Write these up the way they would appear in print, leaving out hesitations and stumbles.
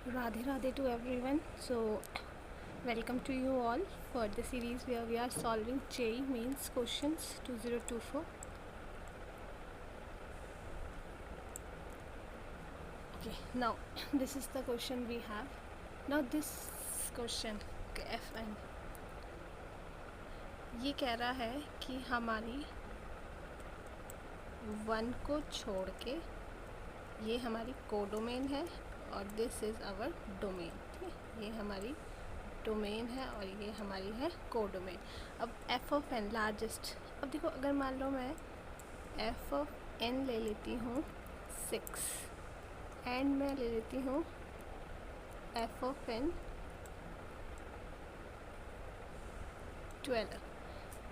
Radhe Radhe to everyone. So, welcome to you all for the series where we are solving JEE Mains questions 2024. Okay, now this is the question we have. Now this question FN ये कह रहा है कि हमारी one को छोड़ के ये हमारी कोडोमेन है और दिस इज़ आवर डोमेन। ठीक है, ये हमारी डोमेन है और ये हमारी है कोडोमेन। अब एफ ऑफ एन लार्जेस्ट, अब देखो अगर मान लो मैं एफ ऑफ एन ले लेती हूँ 6 एंड मैं ले लेती हूँ एफ ऑफ एन 12,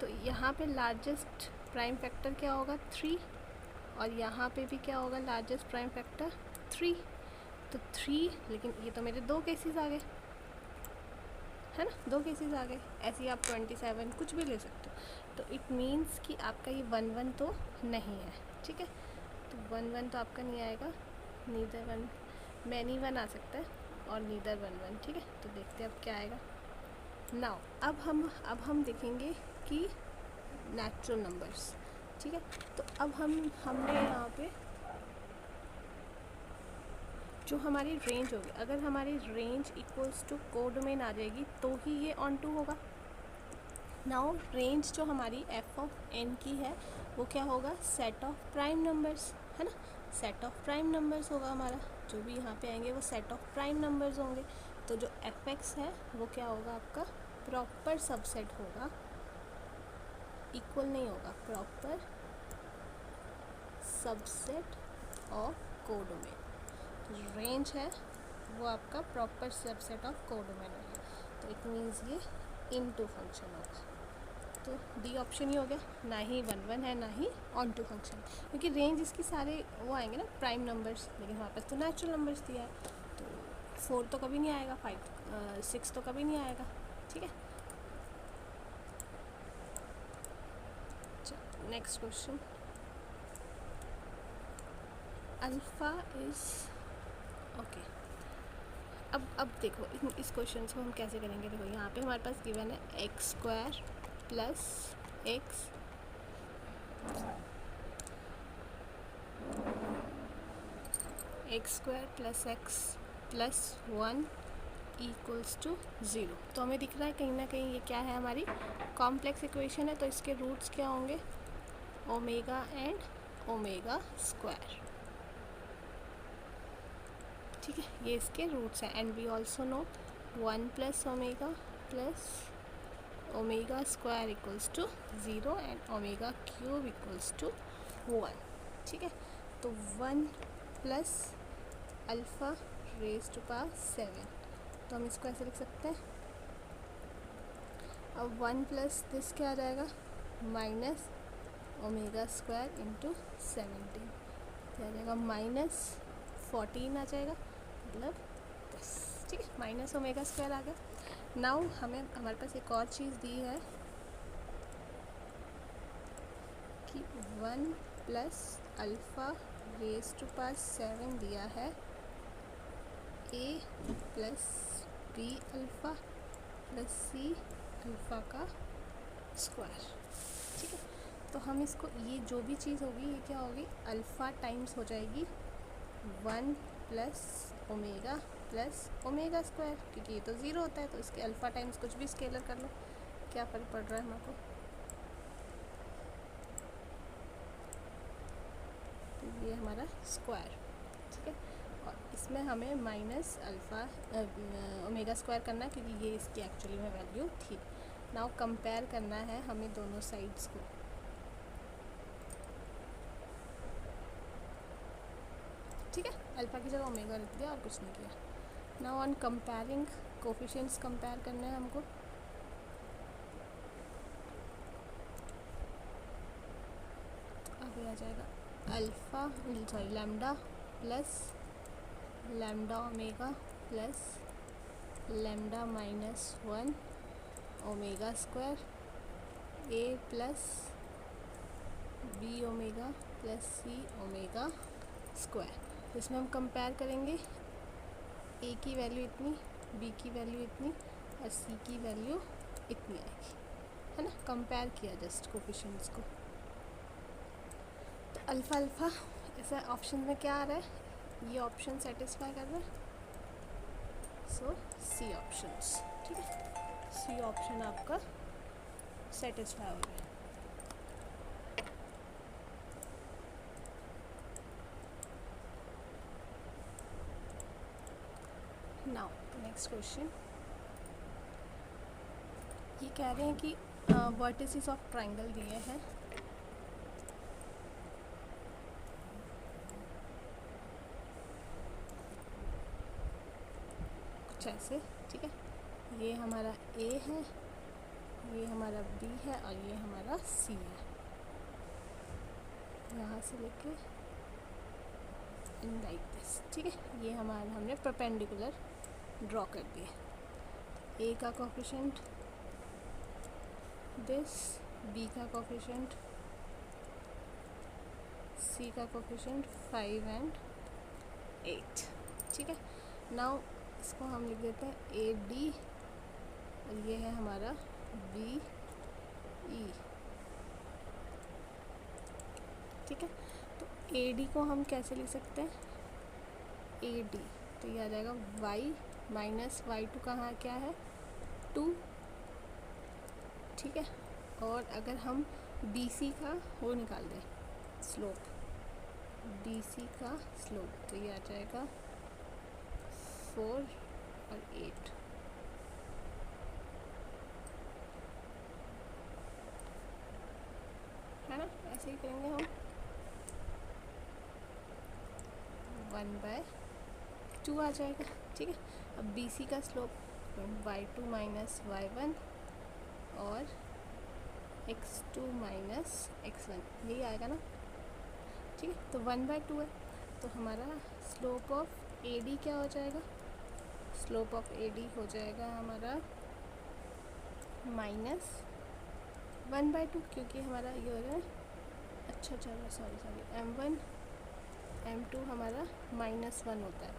तो यहाँ पे लार्जेस्ट प्राइम फैक्टर क्या होगा 3 और यहाँ पे भी क्या होगा लार्जेस्ट प्राइम फैक्टर 3। तो 3, लेकिन ये तो मेरे दो केसेस आ गए है ना, दो केसेस आ गए। ऐसे ही आप 27 कुछ भी ले सकते हो। तो इट मीन्स कि आपका ये 1 1 तो नहीं है। ठीक है, तो 1 1 तो आपका नहीं आएगा, नीदर 1 मैनी 1 आ सकता है और नीदर 1 1। ठीक है, तो देखते हैं अब क्या आएगा। नाउ अब हम देखेंगे कि नेचुरल नंबर्स। ठीक है, तो अब हमने यहाँ पे जो हमारी रेंज होगी, अगर हमारी रेंज इक्वल्स टू कोडोमेन आ जाएगी तो ही ये ऑन टू होगा। नाउ रेंज जो हमारी एफ ऑफ एन की है वो क्या होगा, सेट ऑफ प्राइम नंबर्स है ना, सेट ऑफ प्राइम नंबर्स होगा हमारा। जो भी यहाँ पे आएंगे वो सेट ऑफ प्राइम नंबर्स होंगे। तो जो एफ एक्स है वो क्या होगा, आपका प्रॉपर सबसेट होगा, इक्वल नहीं होगा, प्रॉपर सबसेट ऑफ कोडोमेन। तो रेंज है वो आपका प्रॉपर सबसेट ऑफ कोडोमेन होगा। तो इट मीन्स ये इनटू फंक्शन होगा। तो डी ऑप्शन ही हो गया, ना ही 1 1 है ना ही ऑन टू फंक्शन, क्योंकि रेंज इसकी सारे वो आएंगे ना प्राइम नंबर्स, लेकिन हमारे पास तो नेचुरल नंबर्स दिया है। तो 4 तो कभी नहीं आएगा, 6 तो कभी नहीं आएगा। ठीक है, चलो next question. Alpha is okay. अब देखो इस क्वेश्चन को हम कैसे करेंगे। देखो यहाँ पे हमारे पास गिवन है x square plus x square plus x plus 1 equals to 0। तो हमें दिख रहा है कहीं ना कहीं ये क्या है, हमारी कॉम्प्लेक्स इक्वेशन है। तो इसके रूट्स क्या होंगे, ओमेगा एंड ओमेगा स्क्वायर। ठीक है, ये इसके रूट्स हैं। And we also know 1 plus omega square equals to 0 and omega cube equals to 1। ठीक है, तो 1 plus alpha raise to power 7, तो हम इसको ऐसे लिख सकते हैं। अब 1 प्लस दिस क्या आ जाएगा, माइनस ओमेगा स्क्वायर इंटू 17, तो आ जाएगा माइनस 14 आ जाएगा, मतलब 10। ठीक है, माइनस ओमेगा स्क्वायर आ गया। नाउ हमारे पास एक और चीज़ दी है कि 1 plus alpha raise to power 7 दिया है a plus b alpha plus c alpha का स्क्वायर। ठीक है, तो हम इसको, ये जो भी चीज़ होगी ये क्या होगी, अल्फ़ा टाइम्स हो जाएगी 1 प्लस ओमेगा स्क्वायर, क्योंकि ये तो 0 होता है। तो इसके अल्फ़ा टाइम्स कुछ भी स्केलर कर लो, क्या फ़र्क पड़ रहा है हमारे को। तो ये हमारा स्क्वायर। ठीक है, और इसमें हमें माइनस अल्फ़ा ओमेगा स्क्वायर करना है, क्योंकि ये इसकी एक्चुअली में वैल्यू थी। नाउ कंपेयर करना है हमें दोनों साइड्स को। ठीक है, अल्फ़ा की जगह ओमेगा लिख दिया और कुछ नहीं किया। Now on comparing, coefficients compare करने हैं हमको। अब आ जाएगा alpha lambda plus lambda omega plus lambda minus 1 omega square a plus b omega plus c omega square. इसमें हम कंपेयर करेंगे ए की वैल्यू इतनी, बी की वैल्यू इतनी और सी की वैल्यू इतनी आएगी, है ना। कंपेयर किया जस्ट कोफिशिएंट्स को। तो अल्फ़ा अल्फ़ा ऐसा ऑप्शन में क्या आ रहा है, ये ऑप्शन सेटिस्फाई कर रहा है, सो सी ऑप्शंस, ठीक है। सी ऑप्शन आपका सेटिस्फाई हो गया। नाउ नेक्स्ट क्वेश्चन, ये कह रहे हैं कि वर्टिसेस ऑफ ट्राइंगल दिए हैं, कुछ ऐसे, ठीक है। ये हमारा ए है, ये हमारा बी है और ये हमारा सी है। यहाँ से लेके लाइक दिस, ठीक है। ये हमारा हमने परपेंडिकुलर ड्रॉ कर दिया। ए का कोफिशिएंट दिस, बी का कोफिशिएंट, सी का कोफिशिएंट 5 एंड 8, ठीक है। नाउ इसको हम लिख देते हैं ए डी और ये है हमारा बी ई, ठीक है। तो ए डी को हम कैसे लिख सकते हैं, ए डी तो ये आ जाएगा वाई माइनस वाई टू, कहाँ क्या है 2, ठीक है। और अगर हम बी सी का वो निकाल दें स्लोप, बी सी का स्लोप तो ये आ जाएगा 4 और 8, है ना। ऐसे ही करेंगे हम 1/2 आ जाएगा, ठीक है। अब बी सी का स्लोप y2 माइनस y1 और x2 माइनस x1, यही आएगा ना, ठीक है। तो 1/2 है, तो हमारा स्लोप ऑफ ए डी क्या हो जाएगा, स्लोप ऑफ ए डी हो जाएगा हमारा माइनस 1/2, क्योंकि हमारा ये हो रहा है, अच्छा चलो सॉरी m1 m2 हमारा -1 होता है,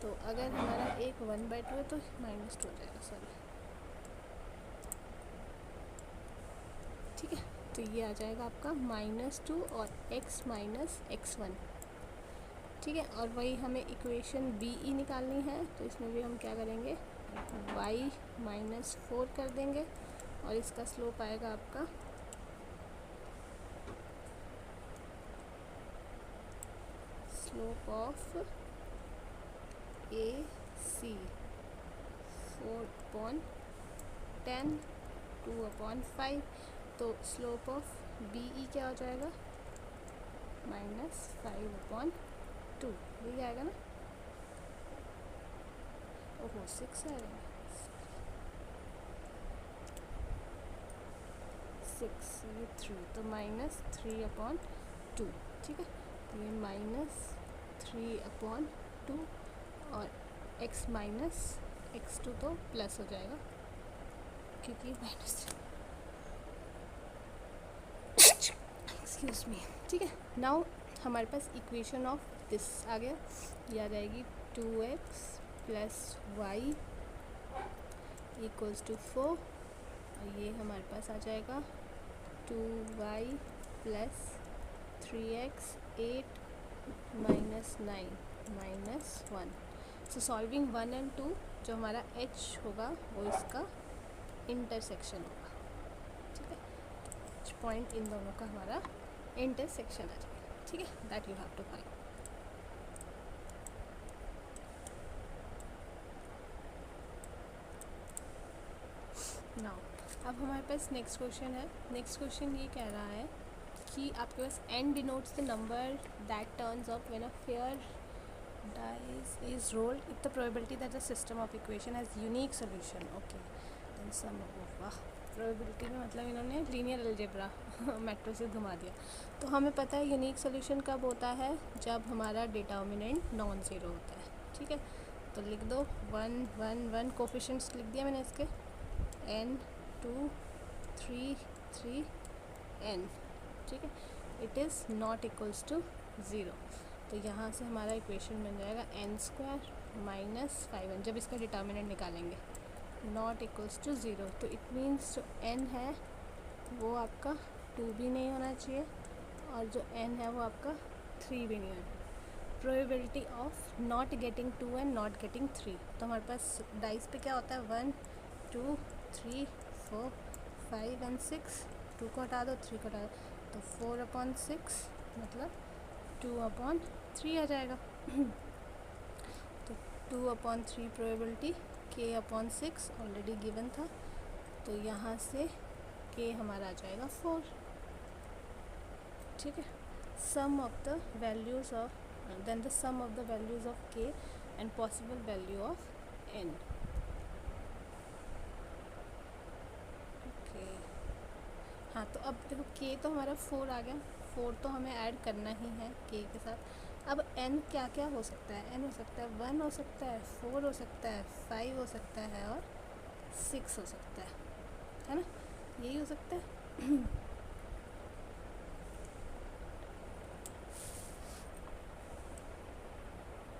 तो अगर हमारा एक 1/2 है तो -2 हो जाएगा, सॉरी, ठीक है। तो ये आ जाएगा आपका -2 और x माइनस x1, ठीक है। और वही हमें इक्वेशन बी ई निकालनी है, तो इसमें भी हम क्या करेंगे, y -4 कर देंगे और इसका स्लोप आएगा आपका स्लोप ऑफ ए सी 4/10 2/5, तो स्लोप ऑफ बी ई क्या हो जाएगा -5/2, यही आएगा ना। ओहो 6 आएगा, 6 ये 3, तो -3/2, ठीक है। तो ये -3/2 और x माइनस x2 तो प्लस हो जाएगा क्योंकि माइनस, एक्सक्यूज मी, ठीक है। नाउ हमारे पास इक्वेशन ऑफ दिस आ गया, ये आ जाएगी 2x plus Y equals to 4 और ये हमारे पास आ जाएगा 2y plus 3x 8 minus 9 minus 1। So solving 1 and 2 जो हमारा h होगा वो इसका इंटरसेक्शन होगा, ठीक है। h पॉइंट इन दोनों का हमारा इंटरसेक्शन आ जाएगा, ठीक है। That you have to find. Now अब हमारे पास नेक्स्ट क्वेश्चन है। नेक्स्ट क्वेश्चन ये कह रहा है कि आपके पास n denotes the number that turns up when a fair dice is rolled if the probability that the system of equation has unique solution, okay, then sum of, वाह, probability में मतलब इन्होंने लीनियर अलजेब्रा मेट्रो से घुमा दिया। तो हमें पता है यूनिक सोल्यूशन कब होता है, जब हमारा डिटर्मिनेंट नॉन ज़ीरो होता है, ठीक है। तो लिख दो 1 1 1, कोफिशिएंट्स लिख दिया मैंने इसके, n 2 3 3 n, ठीक है। It is not equals to 0। तो यहाँ से हमारा इक्वेशन बन जाएगा n² माइनस 5n, जब इसका डिटर्मिनेंट निकालेंगे, नॉट इक्वल्स टू 0। तो इट मीन्स जो n है वो आपका 2 भी नहीं होना चाहिए और जो n है वो आपका 3 भी नहीं होना चाहिए। Probability of not getting 2 and not getting 3, तो हमारे पास डाइस पे क्या होता है 1 2 3 4 5 एंड 6, 2 को हटा दो 3 को हटा दो, तो 4/6 मतलब 2/3 आ जाएगा। तो 2/3 प्रोबेबिलिटी k/6 ऑलरेडी गिवन था, तो यहाँ से k हमारा आ जाएगा 4। ठीक है, sum of the values of then the sum of the values of k and possible value of n। Okay हाँ, तो अब देखो k तो हमारा 4 आ गया, 4 तो हमें ऐड करना ही है k के साथ। अब n क्या क्या हो सकता है, n हो सकता है 1 हो सकता है, 4 हो सकता है, 5 हो सकता है और 6 हो सकता है ना, यही हो सकता है।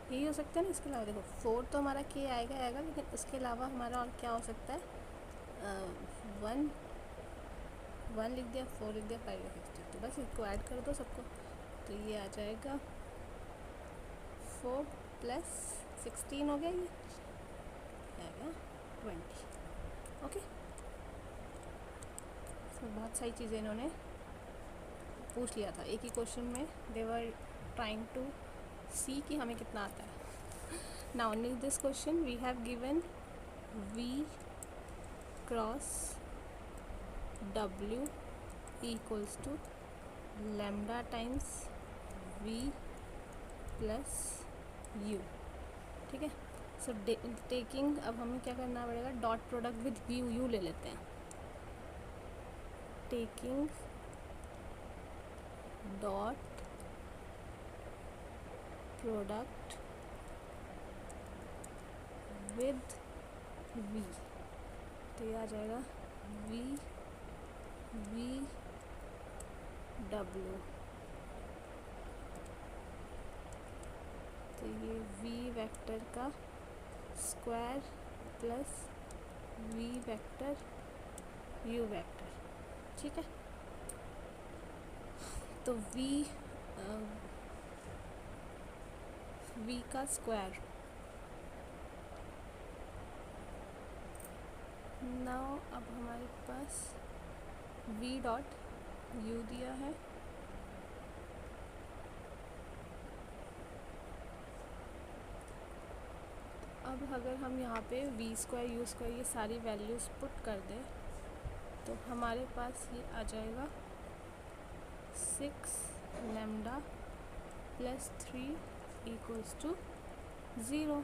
यही हो सकता है ना। इसके अलावा देखो 4 तो हमारा k आएगा, लेकिन इसके अलावा हमारा और क्या हो सकता है, 1 लिख दिया, 4 लिख दिया, 5 लिख दिया, तो बस इसको ऐड कर दो सबको, तो ये आ जाएगा 4 + 16 हो गया, ये आएगा 20। ओके, तो बहुत सारी चीज़ें इन्होंने पूछ लिया था एक ही क्वेश्चन में, दे वर ट्राइंग टू सी कि हमें कितना आता है। Now in this question we have given v cross w equals to lambda times v plus u। ठीक है, सो टेकिंग, अब हमें क्या करना पड़ेगा, dot product with v u ले लेते हैं। Taking dot product with v, तो ये आ जाएगा v w, तो ये v वेक्टर का square plus v vector u vector. ठीक है, तो v का स्क्वायर, नाउ अब हमारे पास v डॉट u दिया है, अब अगर हम यहाँ पे v² u² ये सारी वैल्यूज़ पुट कर दें तो हमारे पास ये आ जाएगा 6 लैम्डा प्लस 3 इक्वल्स टू 0।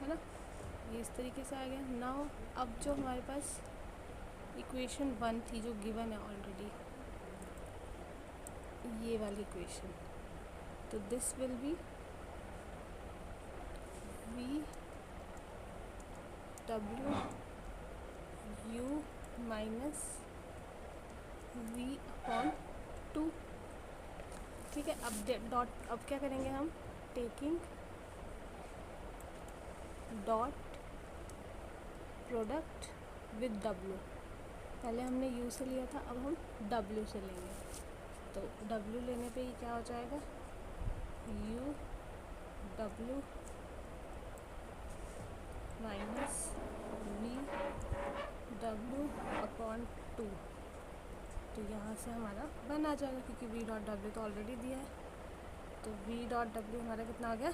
है ना, ये इस तरीके से आ गया। नाउ अब जो हमारे पास इक्वेशन 1 थी जो गिवन है ऑलरेडी, ये वाली इक्वेशन, तो this will be v w u minus v/2। ठीक है, अब डॉट, अब क्या करेंगे हम, taking dot product with w, पहले हमने u से लिया था, अब हम w से लेंगे, तो w लेने पे ही क्या हो जाएगा, u w minus v w/2, तो यहाँ से हमारा 1 आ जाएगा क्योंकि v डॉट w तो ऑलरेडी दिया है, तो v डॉट w हमारा कितना आ गया,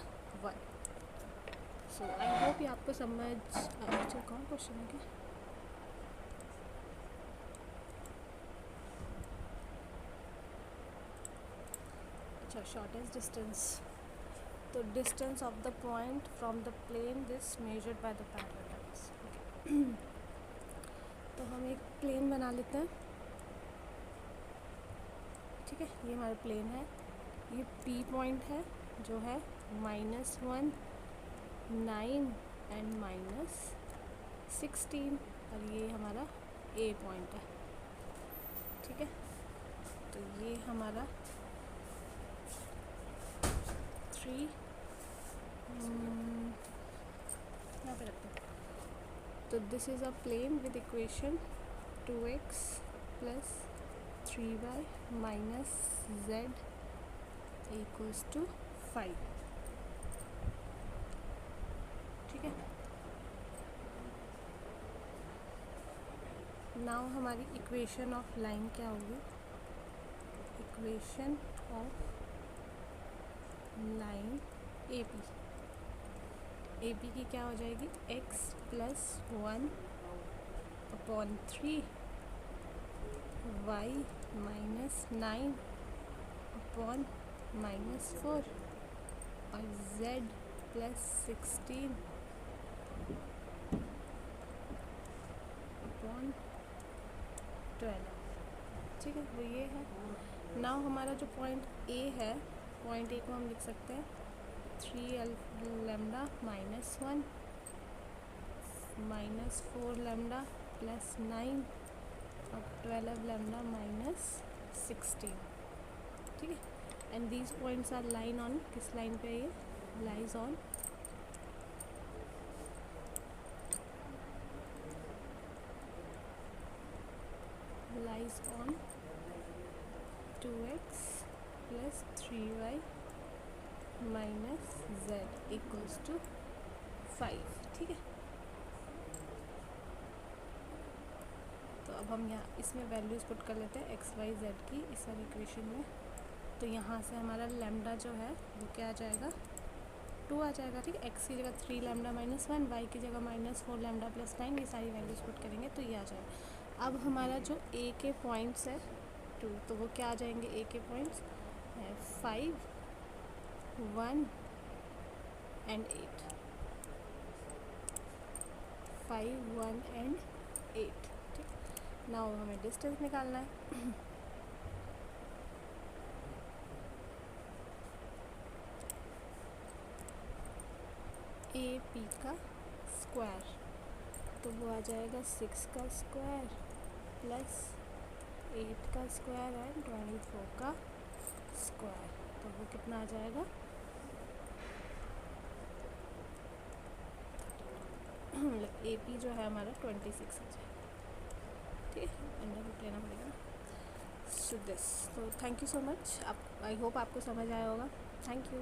1। सो आई होप ये आपको समझ। अच्छा, कौन क्वेश्चन है क्या, अच्छा, शॉर्टेस्ट डिस्टेंस, तो distance of the point from the plane this measured by the parallel lines. तो हम एक प्लेन बना लेते हैं। ठीक है, ये हमारा प्लेन है, ये P पॉइंट है जो है -1 9 एंड -16, और ये हमारा A पॉइंट है। तो ये हमारा 3 यहाँ पे रखते हैं। तो this is a plane with equation 2x plus 3y minus z equals to 5। ठीक है, नाउ हमारी इक्वेशन ऑफ लाइन क्या होगी? Equation of line A P की क्या हो जाएगी? x plus 1 upon 3 y minus 9 upon minus 4 और z प्लस 16 अपॉन 12। ठीक है, वो ये है। नाउ हमारा जो पॉइंट ए है, पॉइंट ए को हम लिख सकते हैं 3 lambda minus 1 minus 4 lambda plus 9 और 12 लैम्डा माइनस 16। ठीक है, and these points are lying on, किस लाइन पे? ये lies on lies on 2x plus 3y minus z equals to 5। ठीक है, तो अब हम यहाँ इसमें वैल्यूज़ पुट कर लेते हैं x y z की इस वाली इक्वेशन में। तो यहाँ से हमारा लैम्डा जो है वो क्या आ जाएगा? 2 आ जाएगा। ठीक है, x की जगह 3 लैम्डा माइनस 1, y की जगह माइनस 4 लैम्डा प्लस 9, ये सारी वैल्यूज़ पुट करेंगे तो ये आ जाएगा। अब हमारा जो a के पॉइंट्स है 2, तो वो क्या आ जाएंगे? a के पॉइंट्स 5 1 एंड 8, 5 1 एंड 8। ठीक, नाउ हमें डिस्टेंस निकालना है। ए पी का स्क्वायर, तो वो आ जाएगा 6 का स्क्वायर प्लस 8 का स्क्वायर एंड 24 का स्क्वायर, तो वो कितना आ जाएगा? मतलब ए पी जो है हमारा 26 आ जाएगा। ठीक है, अंडर रूट लेना पड़ेगा ना। सो दिस, तो थैंक यू सो मच। आप, आई होप आपको समझ आया होगा। Thank you.